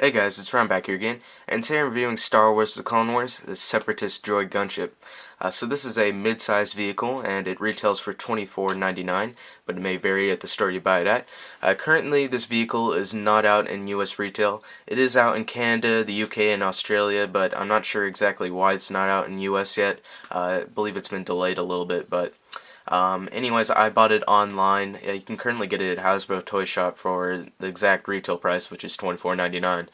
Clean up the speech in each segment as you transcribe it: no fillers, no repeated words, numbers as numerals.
Hey guys, it's Ron back here again, and today I'm reviewing Star Wars The Clone Wars, the Separatist Droid Gunship. So this is a mid-sized vehicle, and it retails for $24.99, but it may vary at the store you buy it at. Currently, this vehicle is not out in US retail. It is out in Canada, the UK, and Australia, but I'm not sure exactly why it's not out in US yet. I believe it's been delayed a little bit, but anyways, I bought it online. You can currently get it at Hasbro Toy Shop for the exact retail price, which is $24.99.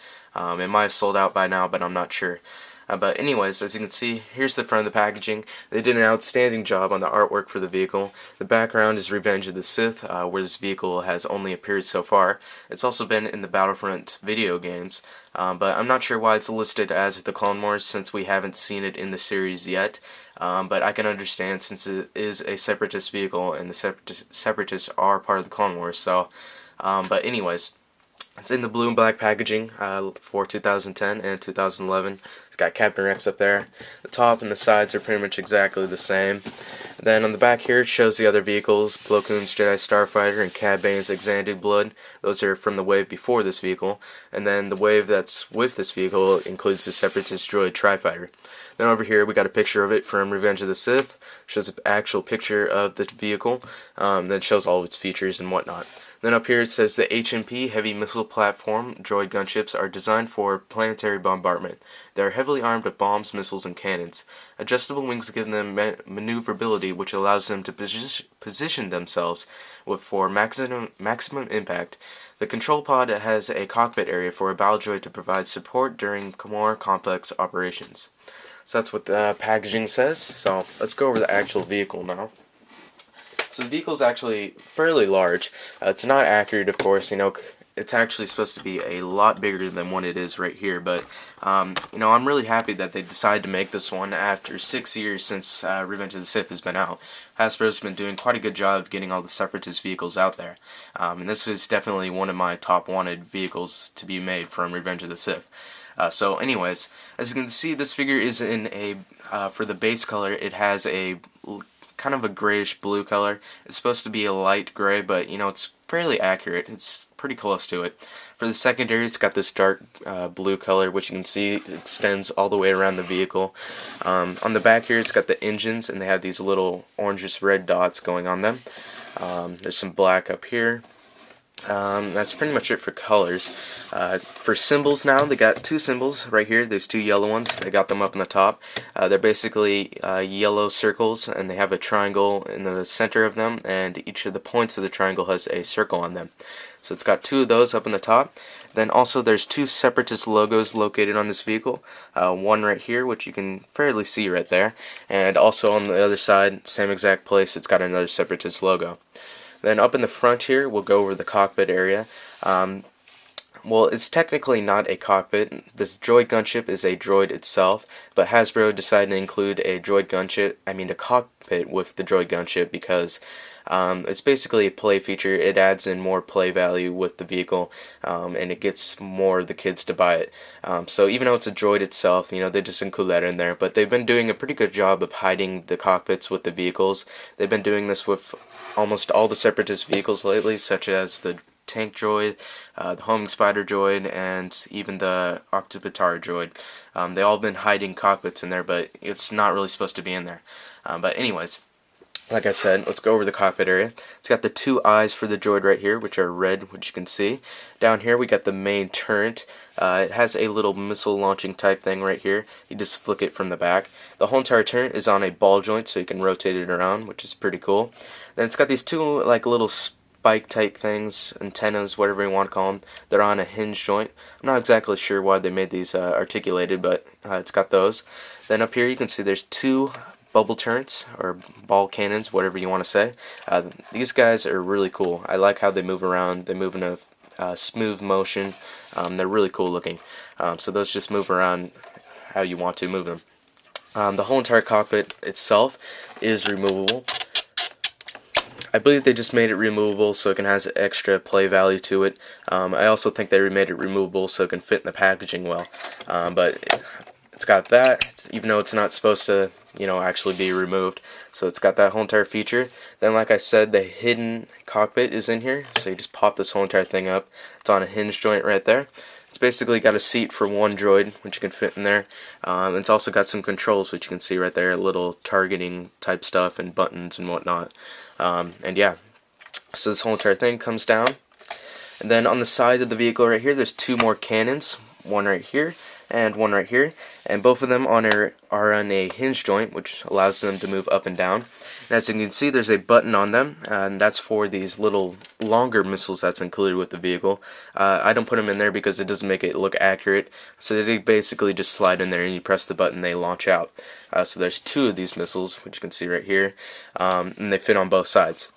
It might have sold out by now, but I'm not sure. But anyways, as you can see, here's the front of the packaging. They did an outstanding job on the artwork for the vehicle. The background is Revenge of the Sith, where this vehicle has only appeared so far. It's also been in the Battlefront video games, but I'm not sure why it's listed as the Clone Wars since we haven't seen it in the series yet. But I can understand since it is a Separatist vehicle and the Separatists are part of the Clone Wars. So, but anyways, it's in the blue and black packaging for 2010 and 2011. It's got Captain Rex up there. The top and the sides are pretty much exactly the same. Then on the back here it shows the other vehicles, Plo Koon's Jedi Starfighter and Cad Bane's Exanded Blood. Those are from the wave before this vehicle. And then the wave that's with this vehicle includes the Separatist Droid Tri-Fighter. Then over here we got a picture of it from Revenge of the Sith. Shows an actual picture of the vehicle. Then shows all of its features and whatnot. Then up here it says the HMP Heavy Missile Platform Droid Gunships are designed for planetary bombardment. They are heavily armed with bombs, missiles, and cannons. Adjustable wings give them maneuverability, which allows them to position themselves for maximum impact. The control pod has a cockpit area for a battle droid to provide support during more complex operations. So that's what the packaging says. So let's go over the actual vehicle now. So the vehicle is actually fairly large. It's not accurate, of course. It's actually supposed to be a lot bigger than what it is right here. But I'm really happy that they decided to make this one after 6 years since Revenge of the Sith has been out. Hasbro's been doing quite a good job of getting all the Separatist vehicles out there. And this is definitely one of my top wanted vehicles to be made from Revenge of the Sith. So anyways, as you can see, this figure is in a, for the base color, it has a kind of a grayish blue color. It's supposed to be a light gray, but it's fairly accurate. It's pretty close to it. For the secondary, it's got this dark blue color, which you can see extends all the way around the vehicle. On the back here, it's got the engines, and they have these little orangish red dots going on them. There's some black up here. That's pretty much it for colors. For symbols now, they got two symbols right here. There's two yellow ones. They got them up on the top. They're basically yellow circles, and they have a triangle in the center of them, and each of the points of the triangle has a circle on them. So it's got two of those up on the top. Then also there's two Separatist logos located on this vehicle. One right here, which you can fairly see right there, and also on the other side, same exact place, it's got another Separatist logo. Then up in the front here, we'll go over the cockpit area. Well, it's technically not a cockpit. This droid gunship is a droid itself, but Hasbro decided to include a a cockpit with the droid gunship because it's basically a play feature. It adds in more play value with the vehicle, and it gets more of the kids to buy it. So even though it's a droid itself, they just include that in there. But they've been doing a pretty good job of hiding the cockpits with the vehicles. They've been doing this with almost all the Separatist vehicles lately, such as the tank droid, the homing spider droid, and even the octopitar droid. They all been hiding cockpits in there, but it's not really supposed to be in there. But anyways, like I said, let's go over the cockpit area. It's got the two eyes for the droid right here, which are red, which you can see. Down here we got the main turret. It has a little missile launching type thing right here. You just flick it from the back. The whole entire turret is on a ball joint, so you can rotate it around, which is pretty cool. Then it's got these two little spike type things, antennas, whatever you want to call them. They're on a hinge joint. I'm not exactly sure why they made these articulated, but it's got those. Then up here you can see there's two bubble turrets, or ball cannons, whatever you want to say. These guys are really cool. I like how they move around. They move in a smooth motion. They're really cool looking. So those just move around how you want to move them. The whole entire cockpit itself is removable. I believe they just made it removable so it can have extra play value to it. I also think they made it removable so it can fit in the packaging well. But it's got that, even though it's not supposed to, actually be removed. So it's got that whole entire feature. Then, like I said, the hidden cockpit is in here. So you just pop this whole entire thing up. It's on a hinge joint right there. It's basically got a seat for one droid, which you can fit in there. It's also got some controls, which you can see right there, little targeting type stuff and buttons and whatnot. And yeah, so this whole entire thing comes down. And then on the side of the vehicle right here, there's two more cannons, one right here and one right here, and both of them are on a hinge joint, which allows them to move up and down. And as you can see, there's a button on them, and that's for these little longer missiles that's included with the vehicle. I don't put them in there because it doesn't make it look accurate, so they basically just slide in there and you press the button, they launch out. So there's two of these missiles, which you can see right here, and they fit on both sides.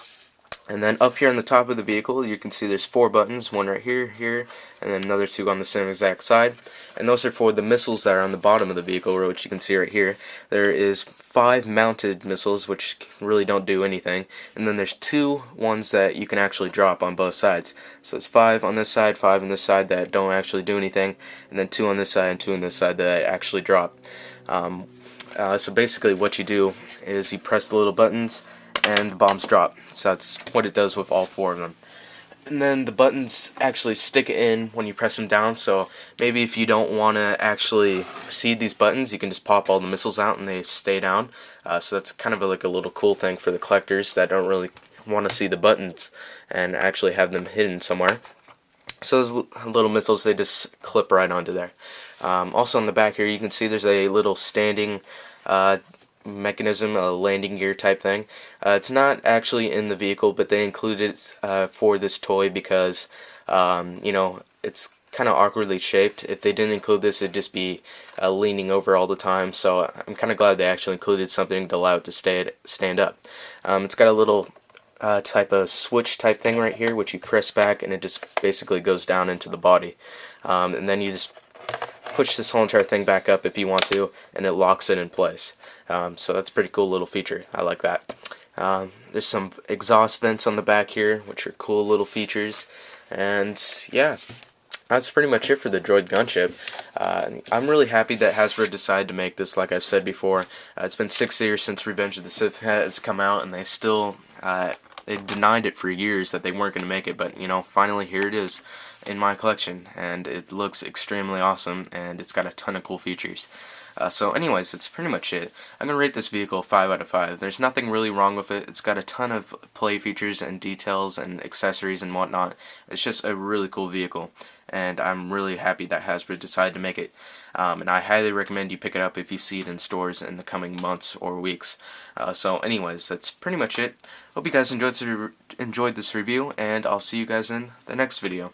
And then up here on the top of the vehicle, you can see there's four buttons, one right here, here, and then another two on the same exact side. And those are for the missiles that are on the bottom of the vehicle, which you can see right here. There is 5 mounted missiles, which really don't do anything. And then there's 2 ones that you can actually drop on both sides. So it's 5 on this side, 5 on this side that don't actually do anything, and then 2 on this side and 2 on this side that actually drop. So basically what you do is you press the little buttons, and the bombs drop. So that's what it does with all 4 of them. And then the buttons actually stick in when you press them down, so maybe if you don't want to actually see these buttons, you can just pop all the missiles out and they stay down. So that's kind of like a little cool thing for the collectors that don't really want to see the buttons and actually have them hidden somewhere. So those little missiles, they just clip right onto there. Also on the back here, you can see there's a little standing mechanism, a landing gear type thing. It's not actually in the vehicle, but they included it for this toy because you know, it's kind of awkwardly shaped. If they didn't include this, it'd just be leaning over all the time. So I'm kind of glad they actually included something to allow it to stand up. It's got a little type of switch type thing right here, which you press back and it just basically goes down into the body. And then you just push this whole entire thing back up if you want to, and it locks it in place. So that's a pretty cool little feature. I like that. There's some exhaust vents on the back here, which are cool little features. And yeah, that's pretty much it for the Droid Gunship. I'm really happy that Hasbro decided to make this. Like I've said before, it's been 6 years since Revenge of the Sith has come out, and they still they denied it for years that they weren't going to make it, but you know, finally here it is in my collection, and it looks extremely awesome, and it's got a ton of cool features. So anyways, that's pretty much it. I'm going to rate this vehicle 5 out of 5. There's nothing really wrong with it. It's got a ton of play features and details and accessories and whatnot. It's just a really cool vehicle, and I'm really happy that Hasbro decided to make it. And I highly recommend you pick it up if you see it in stores in the coming months or weeks. So anyways, that's pretty much it. Hope you guys enjoyed this review, and I'll see you guys in the next video.